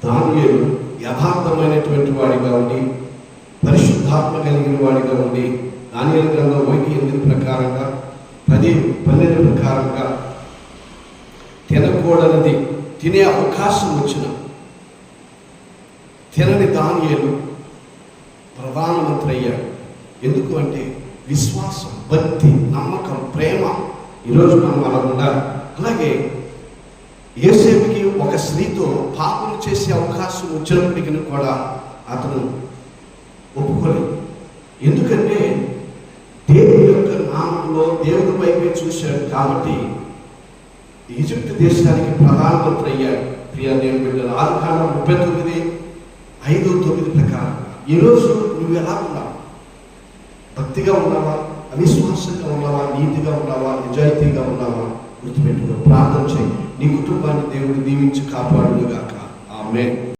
దానియేలు యథార్థమైనటువంటి వాడిగా ఉండి పరిశుద్ధాత్మ కలిగిన వాడిగా ఉండి దానియేలు గ్రంథం 1:8 ప్రకారంగా 10:12 ప్రకారంగా తినకూడనిది తినే అవకాశం వచ్చిన తినని దానియేలు ప్రధానమంత్రి అయ్యాడు. ఎందుకు అంటే విశ్వాసం, భక్తి, నమ్మకం, ప్రేమ. ఈరోజు మనం అలా ఉండాలి. అలాగే యోసేపుకి ఒక స్త్రీతో పాపం చేసే అవకాశం వచ్చినప్పటికీ కూడా అతను ఒప్పుకోలేదు. ఎందుకంటే దేవుని యొక్క నామంలో దేవుని వైపే చూశాడు కాబట్టి ఈజిప్ట్ దేశానికి ప్రధానమంత్రి అయ్యాడు. ప్రియా దేవుని బిడ్డలు, ఆదికాండం 39:5-9 ప్రకారంగా ఈరోజు నువ్వు ఎలా ఉన్నావు? భక్తిగా ఉన్నావా? అవిశ్వాసంగా ఉన్నావా? నీతిగా ఉన్నావా? నిజాయితీగా ఉన్నావా? గుర్తుపెట్టుకో, ప్రార్థన చేయి. నీ కుటుంబాన్ని దేవుడు దీవించి కాపాడునుగాక. ఆమేన్.